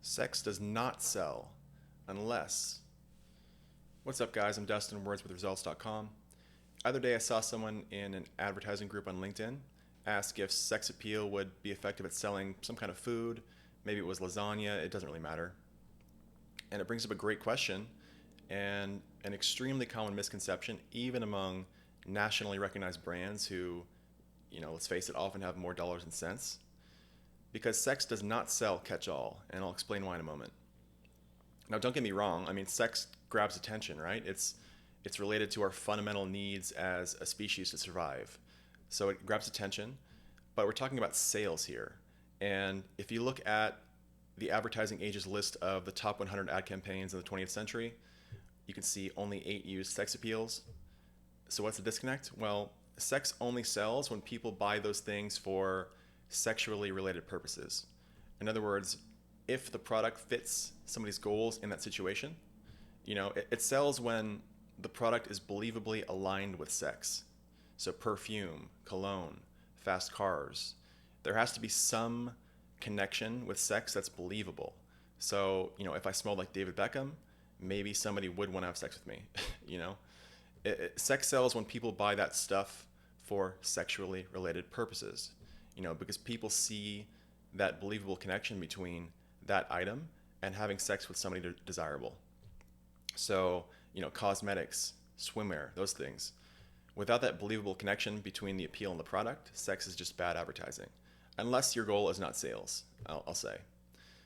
Sex does not sell unless. What's up, guys? I'm Dustin, wordswithresults.com. Other day, I saw someone in an advertising group on LinkedIn ask if sex appeal would be effective at selling some kind of food. Maybe it was lasagna, it doesn't really matter. And it brings up a great question and an extremely common misconception, even among nationally recognized brands who, let's face it, often have more dollars and cents. Because sex does not sell catch all, and I'll explain why in a moment. Now, don't get me wrong. I mean, sex grabs attention, right? It's related to our fundamental needs as a species to survive. So it grabs attention, but we're talking about sales here. And if you look at the advertising ages list of the top 100 ad campaigns in the 20th century, you can see only 8 used sex appeals. So what's the disconnect? Well, sex only sells when people buy those things for sexually related purposes. In other words, if the product fits somebody's goals in that situation, it sells when the product is believably aligned with sex. So perfume, cologne, fast cars. There has to be some connection with sex that's believable. So, if I smelled like David Beckham, maybe somebody would want to have sex with me. you know, Sex sells when people buy that stuff for sexually related purposes. Because people see that believable connection between that item and having sex with somebody desirable. So, cosmetics, swimwear, those things. Without that believable connection between the appeal and the product, sex is just bad advertising. Unless your goal is not sales, I'll say.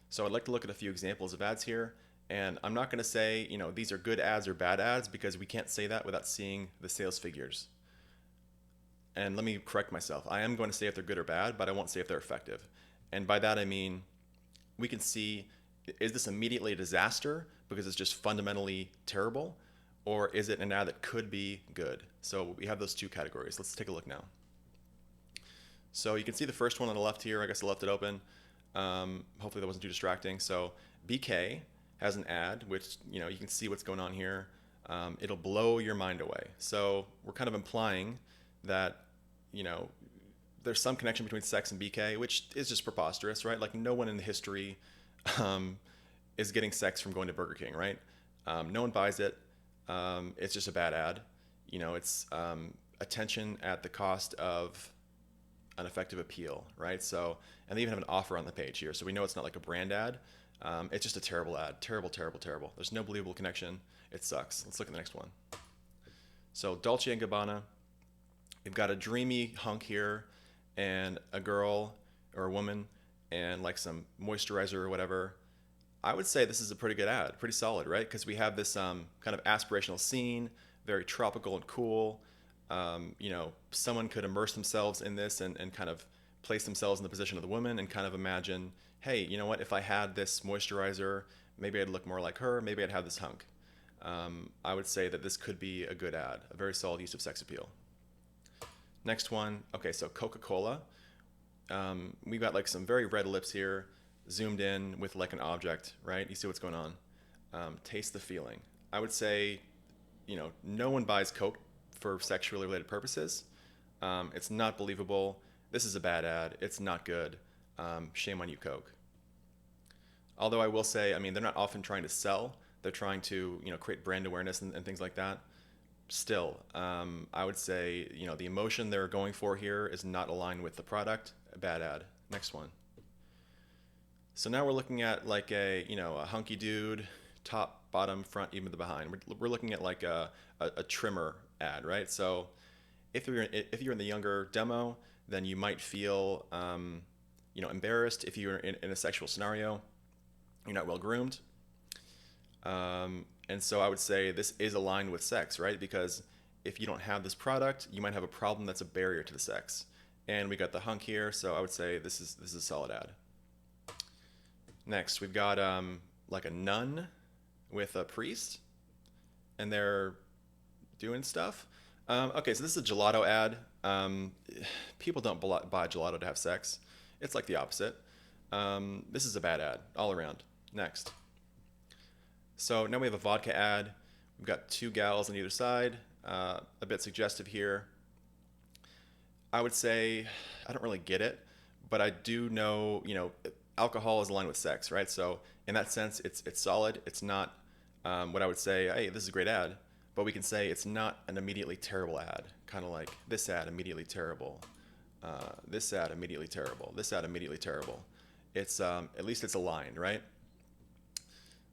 So I'd like to look at a few examples of ads here. And I'm not going to say, these are good ads or bad ads because we can't say that without seeing the sales figures. And let me correct myself. I am going to say if they're good or bad, but I won't say if they're effective. And by that I mean we can see, is this immediately a disaster because it's just fundamentally terrible, or is it an ad that could be good? So we have those two categories. Let's take a look now. So you can see the first one on the left here. I guess I left it open. Hopefully that wasn't too distracting. So BK has an ad which you can see what's going on here. It'll blow your mind away. So we're kind of implying that there's some connection between sex and BK, which is just preposterous, right? Like no one in the history is getting sex from going to Burger King, right? No one buys it. It's just a bad ad. It's attention at the cost of an effective appeal, right? So, and they even have an offer on the page here, so we know it's not like a brand ad. It's just a terrible ad. Terrible, terrible, terrible. There's no believable connection. It sucks. Let's look at the next one. So Dolce & Gabbana. We've got a dreamy hunk here and a girl or a woman and like some moisturizer or whatever. I would say this is a pretty good ad, pretty solid, right? Because we have this kind of aspirational scene, very tropical and cool. Someone could immerse themselves in this and kind of place themselves in the position of the woman and kind of imagine, hey, you know what? If I had this moisturizer, maybe I'd look more like her. Maybe I'd have this hunk. I would say that this could be a good ad, a very solid use of sex appeal. Next one, okay, so Coca-Cola. We've got like some very red lips here, zoomed in with like an object, right? You see what's going on. Taste the feeling. I would say, no one buys Coke for sexually related purposes. It's not believable. This is a bad ad. It's not good. Shame on you, Coke. Although I will say, they're not often trying to sell. They're trying to, create brand awareness and things like that. Still, I would say, the emotion they're going for here is not aligned with the product. A bad ad. Next one. So now we're looking at like a hunky dude, top, bottom, front, even the behind. We're looking at like a trimmer ad, right? So if you're in the younger demo, then you might feel, embarrassed if you're in a sexual scenario. You're not well groomed. And so I would say this is aligned with sex, right? Because if you don't have this product, you might have a problem that's a barrier to the sex. And we got the hunk here, so I would say this is a solid ad. Next, we've got like a nun with a priest, and they're doing stuff. Okay, so this is a gelato ad. People don't buy gelato to have sex. It's like the opposite. This is a bad ad all around. Next. So now we have a vodka ad. We've got two gals on either side. A bit suggestive here. I would say I don't really get it, but I do know, alcohol is aligned with sex, right? So in that sense, it's solid. It's not what I would say, hey, this is a great ad, but we can say it's not an immediately terrible ad. Kind of like this ad immediately terrible, this ad immediately terrible, this ad immediately terrible. It's at least it's aligned, right?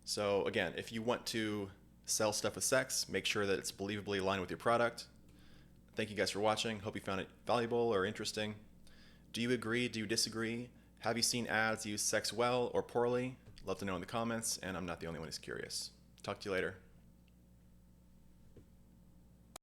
So again, if you want to sell stuff with sex, make sure that it's believably aligned with your product. Thank you guys for watching. Hope you found it valuable or interesting. Do you agree? Do you disagree? Have you seen ads use sex well or poorly? Love to know in the comments, and I'm not the only one who's curious. Talk to you later.